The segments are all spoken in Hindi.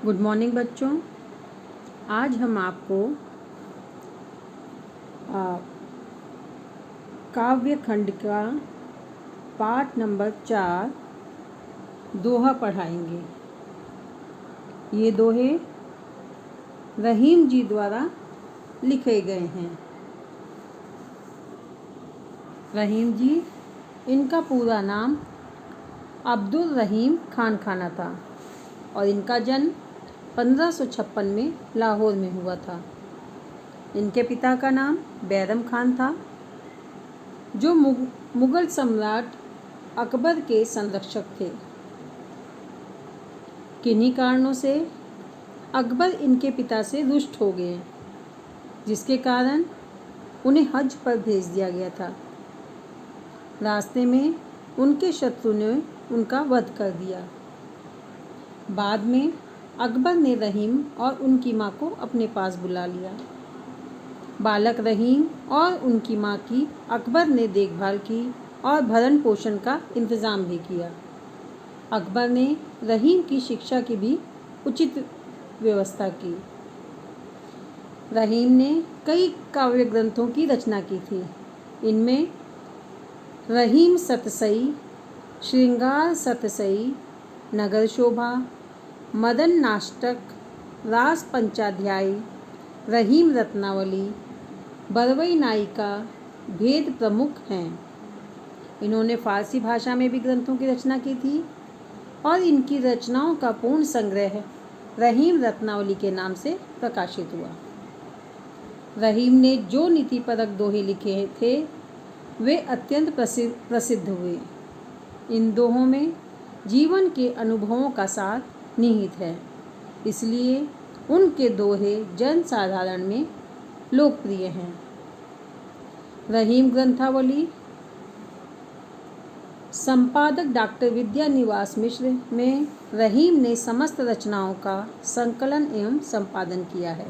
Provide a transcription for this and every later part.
गुड मॉर्निंग बच्चों। आज हम आपको काव्य खंड का पाठ नंबर 4 दोहा पढ़ाएंगे। ये दोहे रहीम जी द्वारा लिखे गए हैं। रहीम जी, इनका पूरा नाम अब्दुल रहीम खान खाना था और इनका जन्म 1556 में लाहौर में हुआ था। इनके पिता का नाम बैरम खान था, जो मुग़ल सम्राट अकबर के संरक्षक थे। किन्हीं कारणों से अकबर इनके पिता से रुष्ट हो गए, जिसके कारण उन्हें हज पर भेज दिया गया था। रास्ते में उनके शत्रु ने उनका वध कर दिया। बाद में अकबर ने रहीम और उनकी माँ को अपने पास बुला लिया। बालक रहीम और उनकी माँ की अकबर ने देखभाल की और भरण पोषण का इंतज़ाम भी किया। अकबर ने रहीम की शिक्षा की भी उचित व्यवस्था की। रहीम ने कई काव्य ग्रंथों की रचना की थी। इनमें रहीम सतसई, श्रृंगार सतसई, नगर शोभा, मदन नाटक, रास पंचाध्यायी, रहीम रत्नावली, बरवई नायिका भेद प्रमुख हैं। इन्होंने फारसी भाषा में भी ग्रंथों की रचना की थी और इनकी रचनाओं का पूर्ण संग्रह रहीम रत्नावली के नाम से प्रकाशित हुआ। रहीम ने जो नीतिपरक दोहे लिखे थे वे अत्यंत प्रसिद्ध हुए। इन दोहों में जीवन के अनुभवों का सार निहित है, इसलिए उनके दोहे जन साधारण में लोकप्रिय हैं। रहीम ग्रंथावली संपादक डॉक्टर विद्यानिवास मिश्र में रहीम ने समस्त रचनाओं का संकलन एवं संपादन किया है।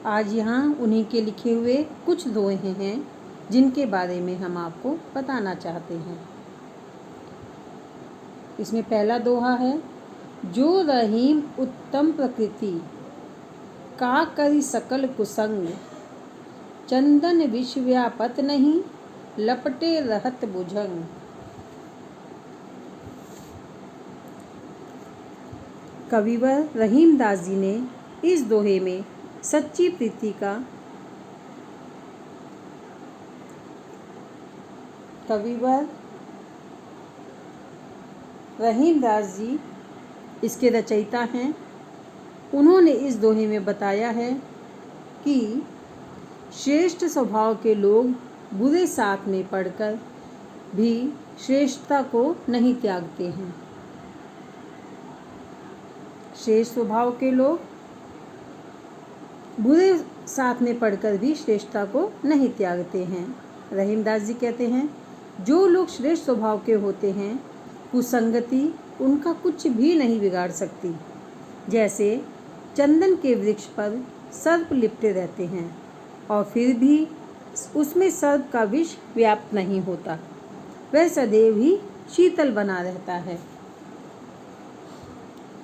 आज यहाँ उन्हीं के लिखे हुए कुछ दोहे हैं जिनके बारे में हम आपको बताना चाहते हैं। इसमें पहला दोहा है, जो रहीम उत्तम प्रकृति का करी सकल कुसंग, चंदन विष व्यापत नहीं लपटे रहत भुजंग। कविवर रहीम दास जी ने इस दोहे में सच्ची प्रीति का कविवर रहीम दास जी इसके रचयिता हैं। उन्होंने इस दोहे में बताया है कि श्रेष्ठ स्वभाव के लोग बुरे साथ में पड़कर भी श्रेष्ठता को नहीं त्यागते हैं। श्रेष्ठ स्वभाव के लोग बुरे साथ में पड़कर भी श्रेष्ठता को नहीं त्यागते हैं। रहीमदास जी कहते हैं, जो लोग श्रेष्ठ स्वभाव के होते हैं, कुसंगति उनका कुछ भी नहीं बिगाड़ सकती। जैसे चंदन के वृक्ष पर सर्प लिपटे रहते हैं और फिर भी उसमें सर्प का विष व्याप्त नहीं होता, वह सदैव ही शीतल बना रहता है।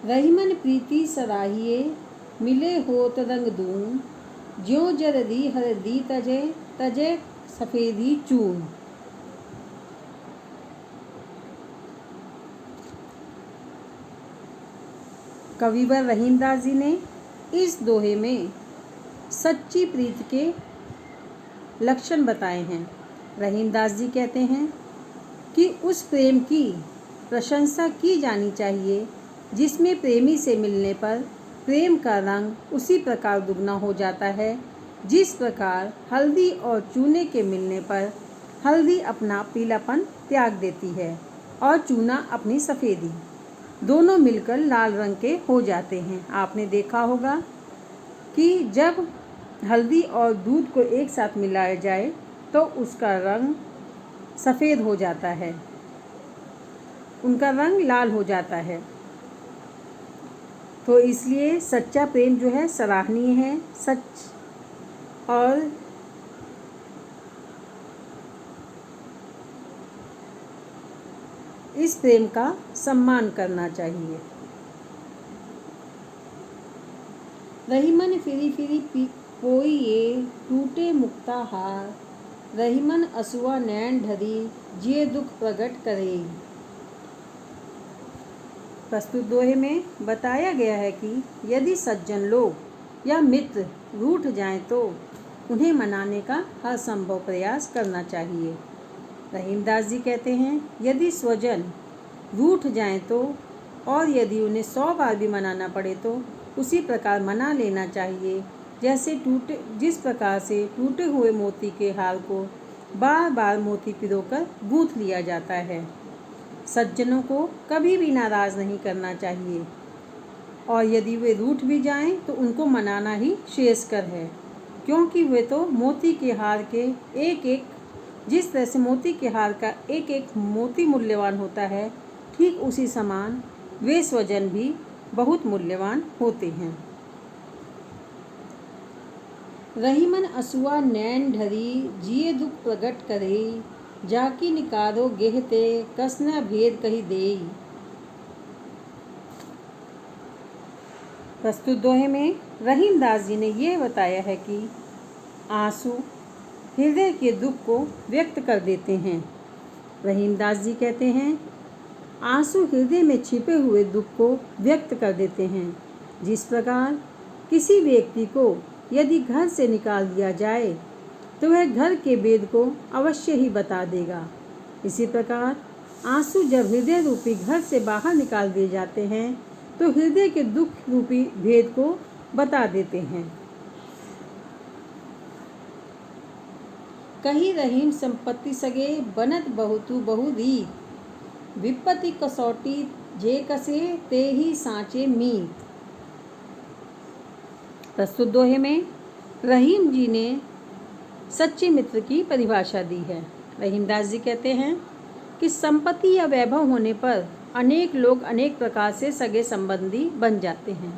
रहीमन प्रीति सराहिए मिले होत रंग दून, ज्यों जरदी हरदी तजे तजे सफेदी चून। कविवर रहीमदास जी ने इस दोहे में सच्ची प्रीति के लक्षण बताए हैं। रहीमदास जी कहते हैं कि उस प्रेम की प्रशंसा की जानी चाहिए जिसमें प्रेमी से मिलने पर प्रेम का रंग उसी प्रकार दुगना हो जाता है जिस प्रकार हल्दी और चूने के मिलने पर हल्दी अपना पीलापन त्याग देती है और चूना अपनी सफ़ेदी, दोनों मिलकर लाल रंग के हो जाते हैं। आपने देखा होगा कि जब हल्दी और दूध को एक साथ मिलाया जाए तो उसका रंग सफ़ेद हो जाता है, उनका रंग लाल हो जाता है। तो इसलिए सच्चा प्रेम जो है सराहनीय है। सच और इस प्रेम का सम्मान करना चाहिए। रहीमन फिरी फिरी पोई ये टूटे मुक्ता हार, रहीमन असुआ नैन ढरी जिए दुख प्रकट करे। प्रस्तुत दोहे में बताया गया है कि यदि सज्जन लोग या मित्र रूठ जाएं तो उन्हें मनाने का हर संभव प्रयास करना चाहिए। रहीमदास जी कहते हैं, यदि स्वजन रूठ जाएं तो और यदि उन्हें 100 बार भी मनाना पड़े तो उसी प्रकार मना लेना चाहिए जिस प्रकार से टूटे हुए मोती के हार को बार बार मोती पिरोकर गूंथ लिया जाता है। सज्जनों को कभी भी नाराज नहीं करना चाहिए और यदि वे रूठ भी जाएं तो उनको मनाना ही श्रेयस्कर है, क्योंकि वे तो मोती के हार के जिस तरह से मोती के हार का एक एक मोती मूल्यवान होता है, ठीक उसी समान वे स्वजन भी बहुत मूल्यवान होते हैं। रहीमन असुआ नैन ढरी जिए दुख प्रगट करे, जाकी निकारो गेहते कसना भेद कही देई। प्रस्तुत दोहे में रहीमदास जी ने ये बताया है कि आंसू हृदय के दुख को व्यक्त कर देते हैं। रहीमदास जी कहते हैं, आंसू हृदय में छिपे हुए दुख को व्यक्त कर देते हैं। जिस प्रकार किसी व्यक्ति को यदि घर से निकाल दिया जाए तो वह घर के भेद को अवश्य ही बता देगा, इसी प्रकार आंसू जब हृदय रूपी घर से बाहर निकाल दिए जाते हैं तो हृदय के दुख रूपी भेद को बता देते हैं। कही रहीम संपत्ति सगे बनत बहुतु बहुरीत, विपत्ति कसौटी जे कसे ते ही सांचे मीत। प्रस्तुत दोहे में रहीम जी ने सच्चे मित्र की परिभाषा दी है। रहीमदास जी कहते हैं कि संपत्ति या वैभव होने पर अनेक लोग अनेक प्रकार से सगे संबंधी बन जाते हैं।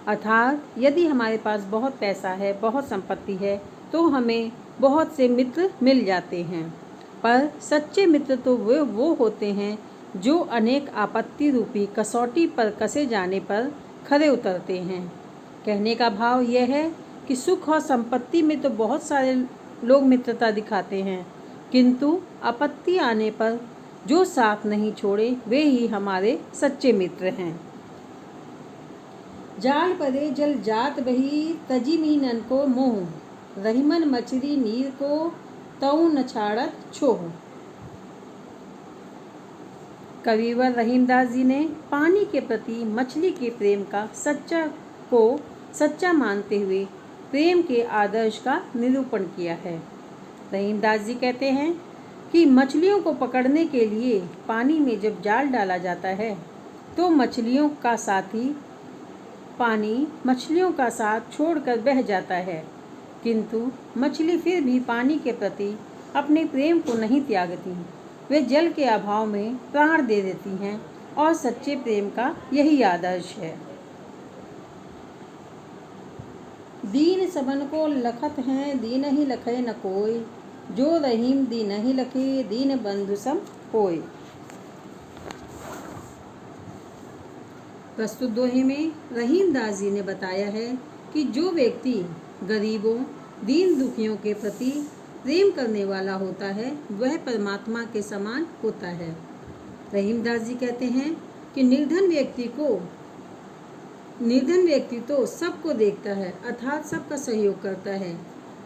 अर्थात यदि हमारे पास बहुत पैसा है, बहुत संपत्ति है, तो हमें बहुत से मित्र मिल जाते हैं, पर सच्चे मित्र तो वो होते हैं जो अनेक आपत्ति रूपी कसौटी पर कसे जाने पर खरे उतरते हैं। कहने का भाव यह है कि सुख और संपत्ति में तो बहुत सारे लोग मित्रता दिखाते हैं, किंतु आपत्ति आने पर जो साथ नहीं छोड़े वे ही हमारे सच्चे मित्र हैं। जाल परे जल जात बही तजी मीनन को मोह, रहीमन मछली नीर को तऊ न छाड़त छोह। कविवर रहीमदास जी ने पानी के प्रति मछली के प्रेम का सच्चा मानते हुए प्रेम के आदर्श का निरूपण किया है। रहीमदास जी कहते हैं कि मछलियों को पकड़ने के लिए पानी में जब जाल डाला जाता है तो मछलियों का साथी पानी मछलियों का साथ छोड़कर बह जाता है, किंतु मछली फिर भी पानी के प्रति अपने प्रेम को नहीं त्यागती। वे जल के अभाव में प्राण दे देती हैं और सच्चे प्रेम का यही आदर्श है। दीन सबन को लखत हैं दीन ही लखे न कोई, जो रहीम दीन ही लखे दीन बंधु सम होय। प्रस्तुत दोहे में रहीमदास जी ने बताया है कि जो व्यक्ति गरीबों दीन दुखियों के प्रति प्रेम करने वाला होता है वह परमात्मा के समान होता है। रहीमदास जी कहते हैं कि निर्धन व्यक्ति तो सबको देखता है, अर्थात सबका सहयोग करता है,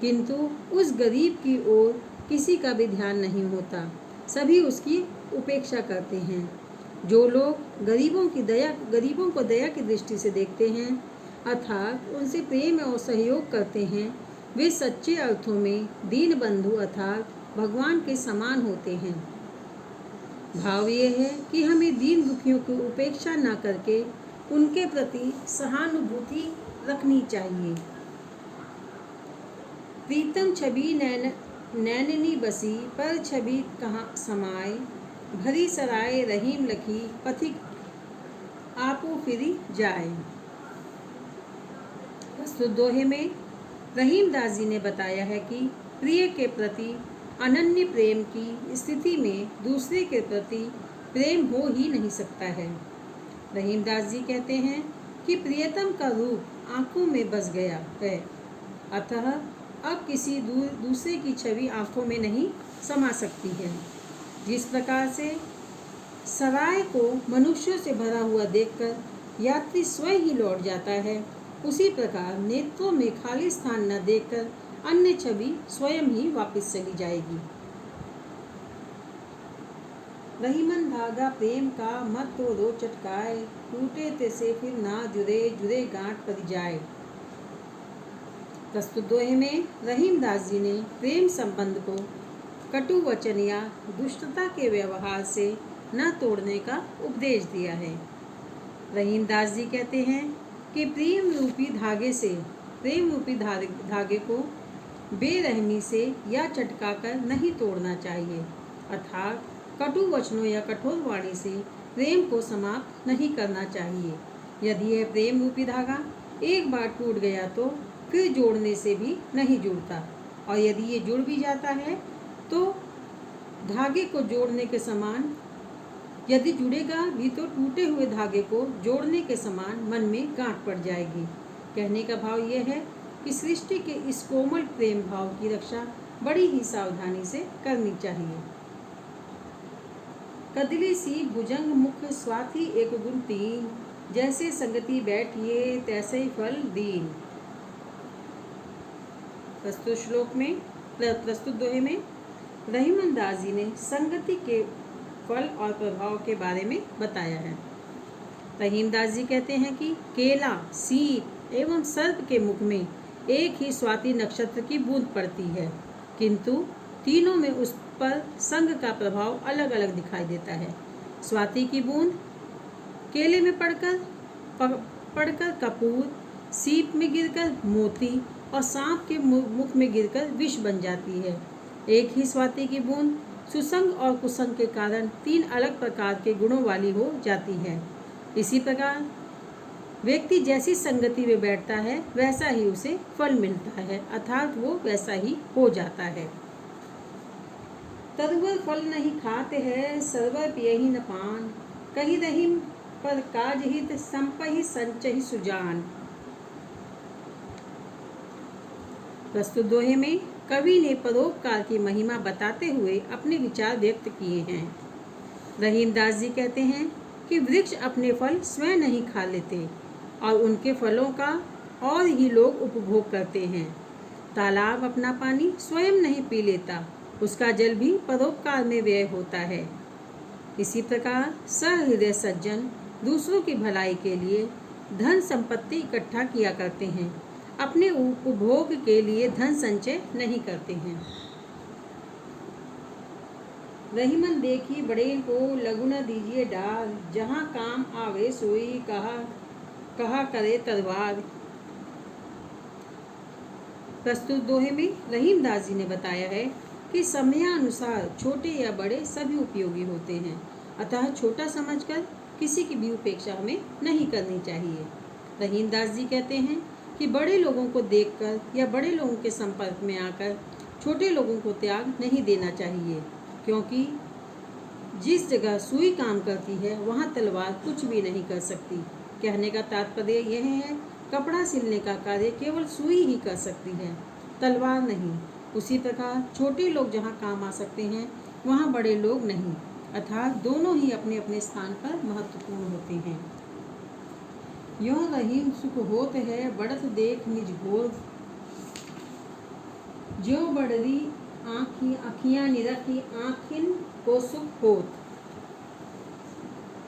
किंतु उस गरीब की ओर किसी का भी ध्यान नहीं होता, सभी उसकी उपेक्षा करते हैं। जो लोग गरीबों को दया की दृष्टि से देखते हैं, अर्थात उनसे प्रेम और सहयोग करते हैं, वे सच्चे अर्थों में दीन बंधु अर्थात भगवान के समान होते हैं। भाव ये है कि हमें दीन दुखियों की उपेक्षा न करके उनके प्रति सहानुभूति रखनी चाहिए। प्रीतम छवि नैननी बसी पर छवि कहाँ समाए, भरी सराय रहीम लखी पथिक आपो फिरी जाए। प्रस्तुत दोहे में रहीमदास जी ने बताया है कि प्रिय के प्रति अनन्य प्रेम की स्थिति में दूसरे के प्रति प्रेम हो ही नहीं सकता है। रहीमदास जी कहते हैं कि प्रियतम का रूप आंखों में बस गया है, अतः अब किसी दूसरे की छवि आंखों में नहीं समा सकती है। जिस प्रकार से सराय को मनुष्यों से भरा हुआ देखकर यात्री स्वयं ही लौट जाता है, उसी प्रकार नेत्रों में खाली स्थान न देखकर अन्य छवि स्वयं ही वापस चली जाएगी। रहीमन धागा प्रेम का मत तो रो चटकाए, टूटे तैसे फिर ना जुड़े जुड़े गांठ पड़ जाए। प्रस्तुत दोहे में रहीमदास जी ने प्रेम संबंध को कटु वचन या दुष्टता के व्यवहार से न तोड़ने का उपदेश दिया है। रहीमदास जी कहते हैं कि प्रेम रूपी धागे को बेरहमी से या चटकाकर नहीं तोड़ना चाहिए, अर्थात कटु वचनों या कठोर वाणी से प्रेम को समाप्त नहीं करना चाहिए। यदि यह प्रेम रूपी धागा एक बार टूट गया तो फिर जोड़ने से भी नहीं जुड़ता, और यदि ये जुड़ भी जाता है तो धागे को जोड़ने के समान, यदि जुड़ेगा भी तो टूटे हुए धागे को जोड़ने के समान मन में गांठ पड़ जाएगी। कहने का भाव यह है कि सृष्टि के इस कोमल प्रेम भाव की रक्षा बड़ी ही सावधानी से करनी चाहिए। कदली सी भुजंग मुख स्वाति एक गुण तीन, जैसे संगति बैठिए तैसे ही फल दीन। प्रस्तुत श्लोक में, प्रस्तुत दोहे में रहीमन दास जी ने संगति के फल और प्रभाव के बारे में बताया है। रहीमदास जी कहते हैं कि केला, सीप एवं सर्प के मुख में एक ही स्वाति नक्षत्र की बूंद पड़ती है, किंतु तीनों में उस पर संग का प्रभाव अलग अलग दिखाई देता है। स्वाति की बूंद केले में पड़कर कपूर, सीप में गिरकर मोती और सांप के मुख में गिरकर विष बन जाती है। एक ही स्वाति की बूंद सुसंग और कुसंग के कारण तीन अलग प्रकार के गुणों वाली हो जाती है। इसी प्रकार व्यक्ति जैसी संगति में बैठता है वैसा ही उसे फल मिलता है, अर्थात वो वैसा ही हो जाता है। तरुवर फल नहीं खाते हैं, सरवर पियहि न पान, कही रहीम पर काज हित संपहि संचहि सुजान। प्रस्तुत दोहे में कवि ने परोपकार की महिमा बताते हुए अपने विचार व्यक्त किए हैं। रहीमदास जी कहते हैं कि वृक्ष अपने फल स्वयं नहीं खा लेते और उनके फलों का और ही लोग उपभोग करते हैं। तालाब अपना पानी स्वयं नहीं पी लेता, उसका जल भी परोपकार में व्यय होता है। इसी प्रकार सहृदय सज्जन दूसरों की भलाई के लिए धन संपत्ति इकट्ठा किया करते हैं, अपने उपभोग के लिए धन संचय नहीं करते हैं। रहीमन देखी बड़े को लघु न दीजिए डार, जहाँ काम आवे सोई कहा करे तलवार। प्रस्तुत दोहे में रहीमदास जी ने बताया है कि समयानुसार छोटे या बड़े सभी उपयोगी होते हैं, अतः छोटा समझकर किसी की भी उपेक्षा हमें नहीं करनी चाहिए। रहीमदास जी कहते हैं कि बड़े लोगों को देखकर या बड़े लोगों के संपर्क में आकर छोटे लोगों को त्याग नहीं देना चाहिए, क्योंकि जिस जगह सुई काम करती है वहाँ तलवार कुछ भी नहीं कर सकती। कहने का तात्पर्य यह है, कपड़ा सिलने का कार्य केवल सुई ही कर सकती है, तलवार नहीं। उसी प्रकार छोटे लोग जहाँ काम आ सकते हैं वहाँ बड़े लोग नहीं, अर्थात दोनों ही अपने अपने स्थान पर महत्वपूर्ण होते हैं। यों रहीम सुख होत है, बढ़त देख निज घोर, ज्यों बढ़री आँखियाँ निरखी आँखिन को सुख होत।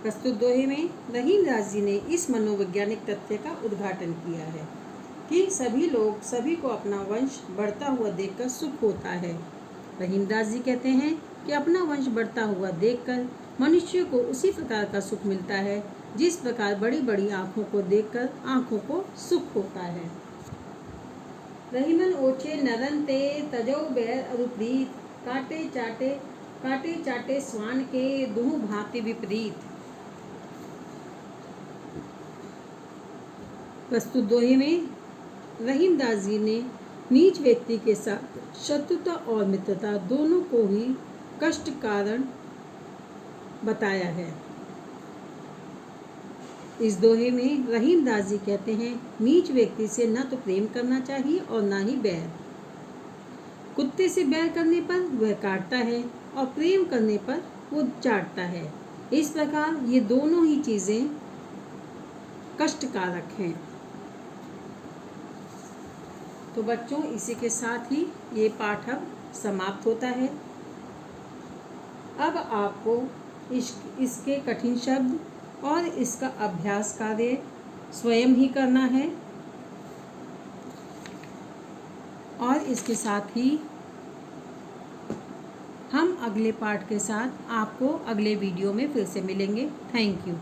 प्रस्तुत दोहे में रहीमदास जी ने इस मनोवैज्ञानिक तथ्य का उद्घाटन किया है कि सभी को अपना वंश बढ़ता हुआ देखकर सुख होता है। रहीमदास जी कहते हैं कि अपना वंश बढ़ता हुआ देखकर मनुष्य को उसी प्रकार का सुख मिलता है जिस प्रकार बड़ी बड़ी आँखों को देखकर आँखों को सुख होता है। रहीमन ओछे नरन ते तजो बैर अरुप्रीत, काटे चाटे स्वान के दुहु भांति विपरीत। प्रस्तुत दोहे में रहीमदास जी ने नीच व्यक्ति के साथ शत्रुता और मित्रता दोनों को ही कष्ट कारण बताया है। इस दोहे में रहीम दास जी कहते हैं, नीच व्यक्ति से न तो प्रेम करना चाहिए और ना ही बैर। कुत्ते से बैर करने पर वह काटता है और प्रेम करने पर वो चाटता है। इस प्रकार ये दोनों ही चीज़ें कष्टकारक हैं। तो बच्चों, इसी के साथ ही ये पाठ अब समाप्त होता है। अब आपको इसके कठिन शब्द और इसका अभ्यास कार्य स्वयं ही करना है और इसके साथ ही हम अगले पाठ के साथ आपको अगले वीडियो में फिर से मिलेंगे। Thank you.